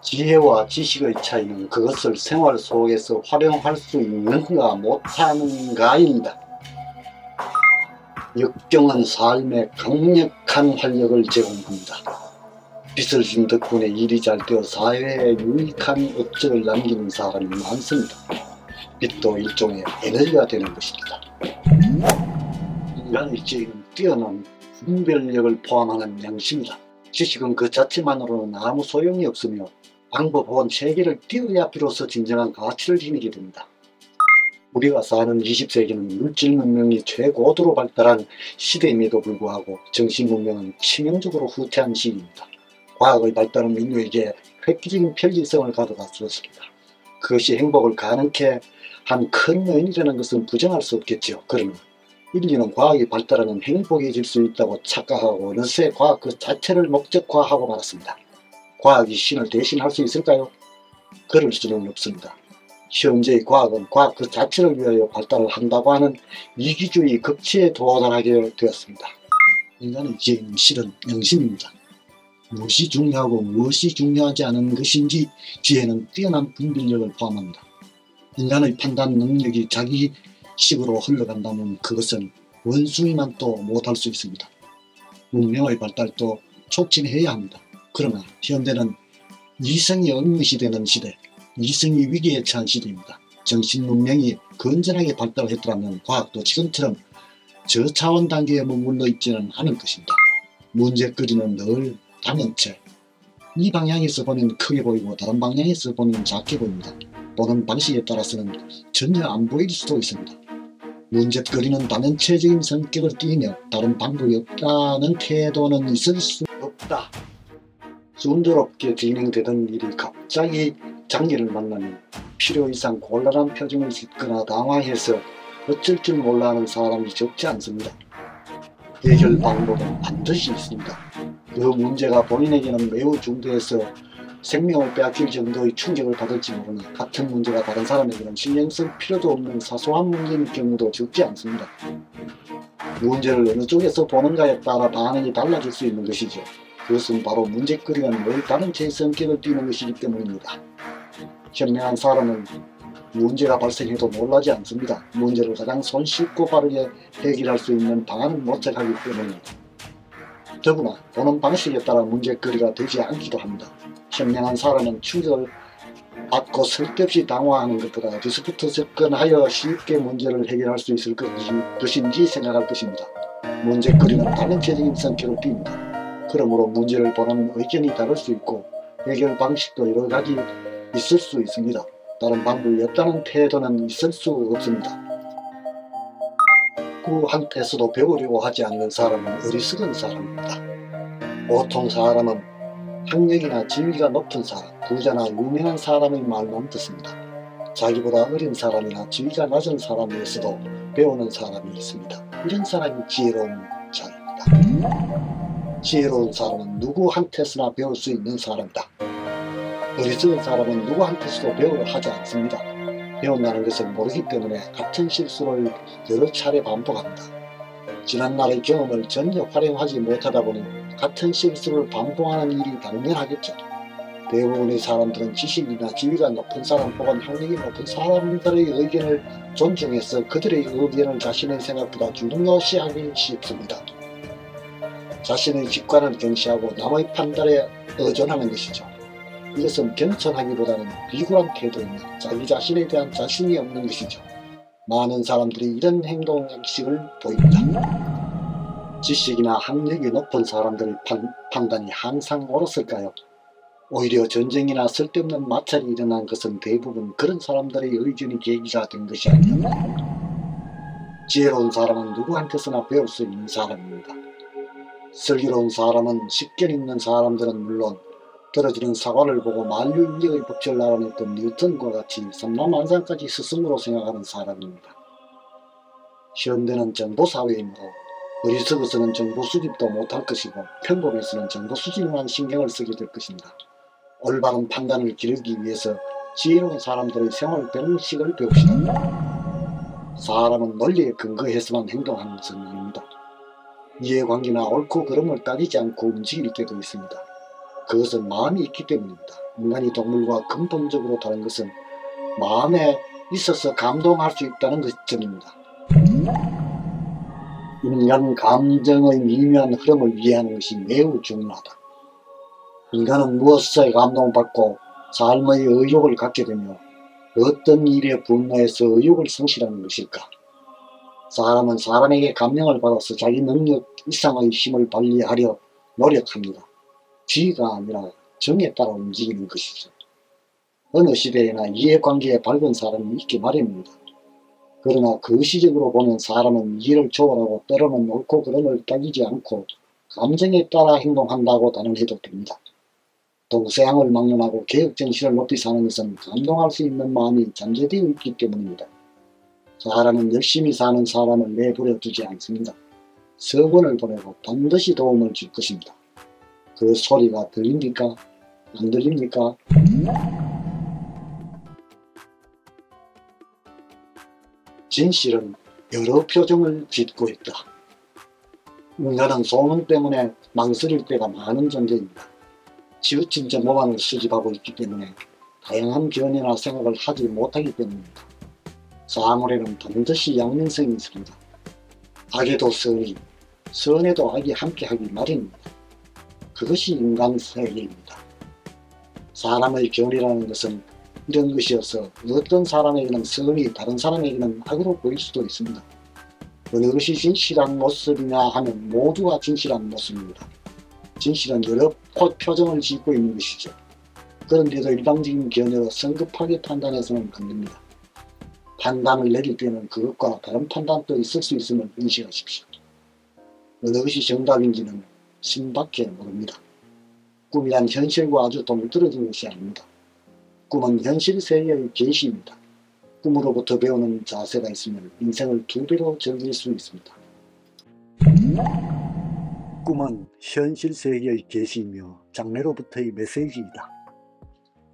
지혜와 지식의 차이는 그것을 생활 속에서 활용할 수 있는가 못하는가입니다. 역경은 삶에 강력한 활력을 제공합니다. 빚을 진 덕분에 일이 잘 되어 사회에 유익한 업적을 남기는 사람이 많습니다. 빚도 일종의 에너지가 되는 것입니다. 인간의 지혜는 뛰어난 분별력을 포함하는 양식입니다. 지식은 그 자체만으로는 아무 소용이 없으며 방법 혹은 체계를 띄워야 비로소 진정한 가치를 지니게 됩니다. 우리가 사는 20세기는 물질 문명이 최고도로 발달한 시대임에도 불구하고 정신 문명은 치명적으로 후퇴한 시기입니다. 과학의 발달은 인류에게 획기적인 편리성을 가져다 주었습니다. 그것이 행복을 가능케 한 큰 요인이라는 것은 부정할 수 없겠지요. 그러나 인류는 과학이 발달하면 행복해질 수 있다고 착각하고 어느새 과학 그 자체를 목적화하고 말았습니다. 과학이 신을 대신할 수 있을까요? 그럴 수는 없습니다. 현재의 과학은 과학 그 자체를 위하여 발달을 한다고 하는 이기주의 극치에 도달하게 되었습니다. 인간의 지혜는 실은 영심입니다. 무엇이 중요하고 무엇이 중요하지 않은 것인지 지혜는 뛰어난 분별력을 포함합니다. 인간의 판단 능력이 자기 식으로 흘러간다면 그것은 원숭이만 또 못할 수 있습니다. 문명의 발달도 촉진해야 합니다. 그러나 현대는 이성이 의무시되는 시대, 이성이 위기에 처한 시대입니다. 정신문명이 건전하게 발달했더라면 과학도 지금처럼 저차원 단계에 머물러 있지는 않을 것입니다. 문제거리는 늘 단연체, 이 방향에서 보면 크게 보이고 다른 방향에서 보면 작게 보입니다. 보는 방식에 따라서는 전혀 안 보일 수도 있습니다. 문제거리는 단연체적인 성격을 띠며 다른 방법이 없다는 태도는 있을 수 없다. 순조롭게 진행되던 일이 갑자기 장애를 만나면 필요 이상 곤란한 표정을 짓거나 당황해서 어쩔 줄 몰라 하는 사람이 적지 않습니다. 해결 방법은 반드시 있습니다. 그 문제가 본인에게는 매우 중대해서 생명을 빼앗길 정도의 충격을 받을지 모르나 같은 문제가 다른 사람에게는 신경 쓸 필요도 없는 사소한 문제인 경우도 적지 않습니다. 문제를 어느 쪽에서 보는가에 따라 반응이 달라질 수 있는 것이죠. 그것은 바로 문제거리가 늘 다른 제 성격을 띠는 것이기 때문입니다. 현명한 사람은 문제가 발생해도 놀라지 않습니다. 문제를 가장 손쉽고 빠르게 해결할 수 있는 방안을 모색하기 때문입니다. 더구나 보는 방식에 따라 문제거리가 되지 않기도 합니다. 현명한 사람은 충격을 받고 쓸데없이 당황하는 것보다 어디서부터 접근하여 쉽게 문제를 해결할 수 있을 것인지 생각할 것입니다. 문제거리는 단연체적인 성격을 띱니다. 그러므로 문제를 보는 의견이 다를 수 있고 해결 방식도 여러 가지 있을 수 있습니다. 다른 방법이 없다는 태도는 있을 수 없습니다. 누구한테서도 배우려고 하지 않는 사람은 어리석은 사람입니다. 보통 사람은 학력이나 지위가 높은 사람, 부자나 유명한 사람의 말만 듣습니다. 자기보다 어린 사람이나 지위가 낮은 사람에서도 배우는 사람이 있습니다. 이런 사람이 지혜로운 자입니다. 지혜로운 사람은 누구한테서나 배울 수 있는 사람이다. 어리석은 사람은 누구한테서도 배우려 하지 않습니다. 배운다는 것을 모르기 때문에 같은 실수를 여러 차례 반복합니다. 지난날의 경험을 전혀 활용하지 못하다 보니 같은 실수를 반복하는 일이 당연하겠죠. 대부분의 사람들은 지식이나 지위가 높은 사람 혹은 학력이 높은 사람들의 의견을 존중해서 그들의 의견을 자신의 생각보다 중요시하기 쉽습니다. 자신의 직관을 경시하고 남의 판단에 의존하는 것이죠. 이것은 겸손하기보다는 비굴한 태도이며 자기 자신에 대한 자신이 없는 것이죠. 많은 사람들이 이런 행동 양식을 보입니다. 지식이나 학력이 높은 사람들의 판단이 항상 옳았을까요? 오히려 전쟁이나 쓸데없는 마찰이 일어난 것은 대부분 그런 사람들의 의견이 계기가 된 것이 아닙니다. 지혜로운 사람은 누구한테서나 배울 수 있는 사람입니다. 슬기로운 사람은 식견 있는 사람들은 물론 떨어지는 사과를 보고 만유인력의 법칙을 알아냈던 뉴턴과 같이 삼라만상까지 스승으로 생각하는 사람입니다. 현대는 정보사회이므로 어리석어서는 정보 수집도 못할 것이고 평범해서는 정보 수집에만 신경을 쓰게 될 것입니다. 올바른 판단을 기르기 위해서 지혜로운 사람들의 생활 방식을 배웁시다. 사람은 논리에 근거해서만 행동하는 것은 아닙니다. 이해관계나 옳고 그름을 따지지 않고 움직일 때도 있습니다. 그것은 마음이 있기 때문입니다. 인간이 동물과 근본적으로 다른 것은 마음에 있어서 감동할 수 있다는 것점입니다. 인간 감정의 미묘한 흐름을 이해하는 것이 매우 중요하다. 인간은 무엇에 감동받고 삶의 의욕을 갖게 되며 어떤 일에 분노해서 의욕을 상실하는 것일까? 사람은 사람에게 감명을 받아서 자기 능력 이상의 힘을 발휘하려 노력합니다. 지가 아니라 정에 따라 움직이는 것이죠. 어느 시대에나 이해관계에 밝은 사람이 있기 마련입니다. 그러나 그 시적으로 보면 사람은 이해를 초월하고 때로는 옳고 그름을 따지지 않고 감정에 따라 행동한다고 단언해도 됩니다. 동서양을 막론하고 개혁정신을 높이 사는 것은 감동할 수 있는 마음이 잠재되어 있기 때문입니다. 사람은 열심히 사는 사람을 내버려 두지 않습니다. 서본을 보내고 반드시 도움을 줄 것입니다. 그 소리가 들립니까? 안 들립니까? 진실은 여러 표정을 짓고 있다. 인간은 소문 때문에 망설일 때가 많은 존재입니다. 치우친 제 모반을 수집하고 있기 때문에 다양한 견해나 생각을 하지 못하기 때문입니다. 사물에는 반드시 양면성이 있습니다. 악에도 선이, 선에도 악이 함께하기 마련입니다. 그것이 인간 세계입니다. 사람의 견해라는 것은 이런 것이어서 어떤 사람에게는 선이 다른 사람에게는 악으로 보일 수도 있습니다. 어느 것이 진실한 모습이냐 하면 모두가 진실한 모습입니다. 진실은 여러 표정을 짓고 있는 것이죠. 그런데도 일방적인 견해로 성급하게 판단해서는 안 됩니다. 판단을 내릴 때는 그것과 다른 판단도 있을 수 있음을 인식하십시오. 어느 것이 정답인지는 신밖에 모릅니다. 꿈이란 현실과 아주 동떨어진 것이 아닙니다. 꿈은 현실 세계의 계시입니다. 꿈으로부터 배우는 자세가 있으면 인생을 2배로 즐길 수 있습니다. 꿈은 현실 세계의 계시이며 장래로부터의 메시지이다.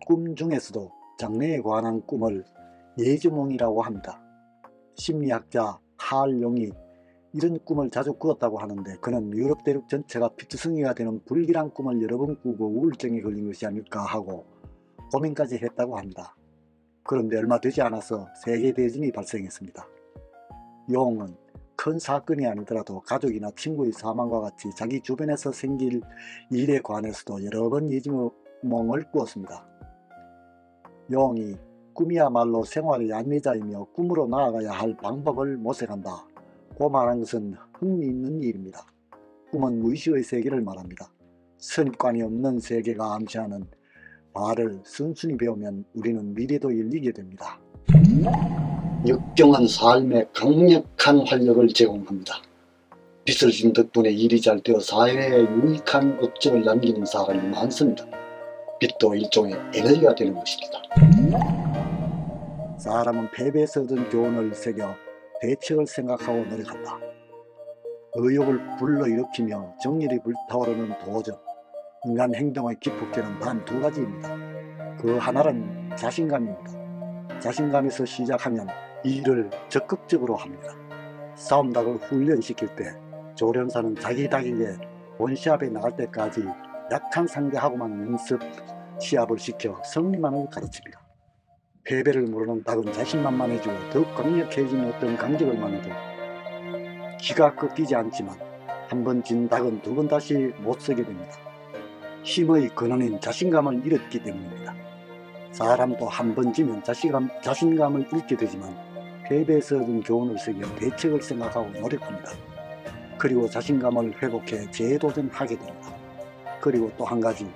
꿈 중에서도 장래에 관한 꿈을 예지몽이라고 합니다. 심리학자 칼 용이 이런 꿈을 자주 꾸었다고 하는데 그는 유럽 대륙 전체가 피투성이가 되는 불길한 꿈을 여러 번 꾸고 우울증에 걸린 것이 아닐까 하고 고민까지 했다고 합니다. 그런데 얼마 되지 않아서 세계대전이 발생했습니다. 용은 큰 사건이 아니더라도 가족이나 친구의 사망과 같이 자기 주변에서 생길 일에 관해서도 여러 번 예지몽을 꾸었습니다. 용이 꿈이야말로 생활의 안내자이며 꿈으로 나아가야 할 방법을 모색한다 고 말한 것은 흥미있는 일입니다. 꿈은 무의식의 세계를 말합니다. 선입관이 없는 세계가 암시하는 바를 순순히 배우면 우리는 미래도 열리게 됩니다. 역경은 삶에 강력한 활력을 제공합니다. 빚을 진 덕분에 일이 잘 되어 사회에 유익한 업적을 남기는 사람이 많습니다. 빚도 일종의 에너지가 되는 것입니다. 사람은 패배에서 얻은 교훈을 새겨 대책을 생각하고 노력한다. 의욕을 불러일으키며 정열이 불타오르는 도전, 인간 행동의 기폭제는 단 2가지입니다. 그 하나는 자신감입니다. 자신감에서 시작하면 일을 적극적으로 합니다. 싸움닭을 훈련시킬 때 조련사는 자기 닭에게 본시합에 나갈 때까지 약한 상대하고만 연습 시합을 시켜 승리만을 가르칩니다. 패배를 모르는 닭은 자신만만해지고 더욱 강력해진 어떤 강적을 만나도 기가 꺾이지 않지만 한 번 진 닭은 2번 다시 못서게 됩니다. 힘의 근원인 자신감을 잃었기 때문입니다. 사람도 한 번 지면 자신감을 잃게 되지만 패배에서 얻은 교훈을 새겨 대책을 생각하고 노력합니다. 그리고 자신감을 회복해 재도전하게 됩니다. 그리고 또 한 가지,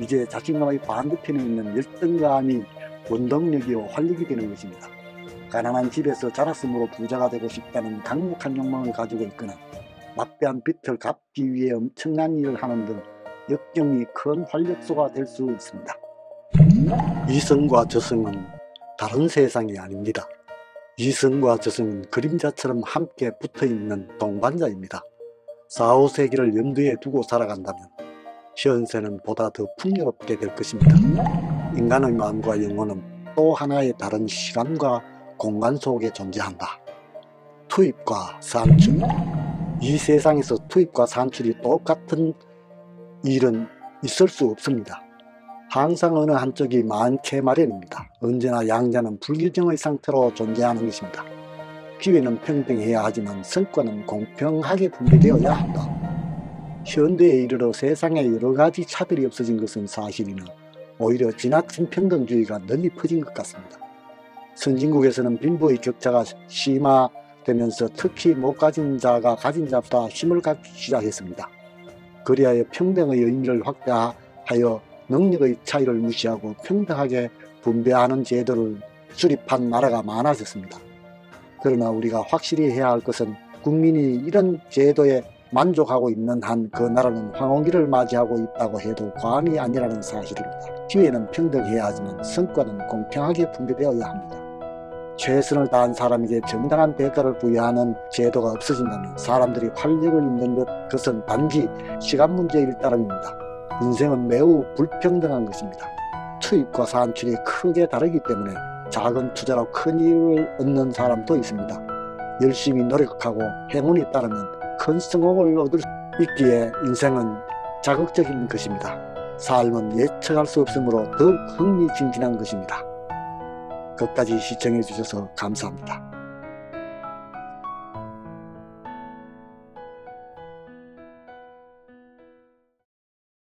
이제 자신감의 반대편에 있는 열등감이 원동력이요 활력이 되는 것입니다. 가난한 집에서 자랐으므로 부자가 되고 싶다는 강력한 욕망을 가지고 있거나 막대한 빚을 갚기 위해 엄청난 일을 하는 등 역경이 큰 활력소가 될 수 있습니다. 이성과 저성은 다른 세상이 아닙니다. 이성과 저성은 그림자처럼 함께 붙어있는 동반자입니다. 4, 5세기를 염두에 두고 살아간다면 현세는 보다 더 풍요롭게 될 것입니다. 인간의 마음과 영혼은 또 하나의 다른 시간과 공간 속에 존재한다. 투입과 산출. 이 세상에서 투입과 산출이 똑같은 일은 있을 수 없습니다. 항상 어느 한쪽이 많게 마련입니다. 언제나 양자는 불규정의 상태로 존재하는 것입니다. 기회는 평등해야 하지만 성과는 공평하게 분배되어야 한다. 현대에 이르러 세상에 여러가지 차별이 없어진 것은 사실이나 오히려 지나친 평등주의가 널리 퍼진 것 같습니다. 선진국에서는 빈부의 격차가 심화되면서 특히 못 가진 자가 가진 자보다 힘을 갖기 시작했습니다. 그리하여 평등의 의미를 확대하여 능력의 차이를 무시하고 평등하게 분배하는 제도를 수립한 나라가 많아졌습니다. 그러나 우리가 확실히 해야 할 것은 국민이 이런 제도에 만족하고 있는 한 그 나라는 황혼기를 맞이하고 있다고 해도 과언이 아니라는 사실입니다. 기회는 평등해야 하지만 성과는 공평하게 분배되어야 합니다. 최선을 다한 사람에게 정당한 대가를 부여하는 제도가 없어진다면 사람들이 활력을 잃는 것은 단지 시간 문제일 따름입니다. 인생은 매우 불평등한 것입니다. 투입과 산출이 크게 다르기 때문에 작은 투자로 큰 이익을 얻는 사람도 있습니다. 열심히 노력하고 행운이 따르면 큰 성공을 얻을 수 있기에 인생은 자극적인 것입니다. 삶은 예측할 수 없으므로 더욱 흥미진진한 것입니다. 끝까지 시청해 주셔서 감사합니다.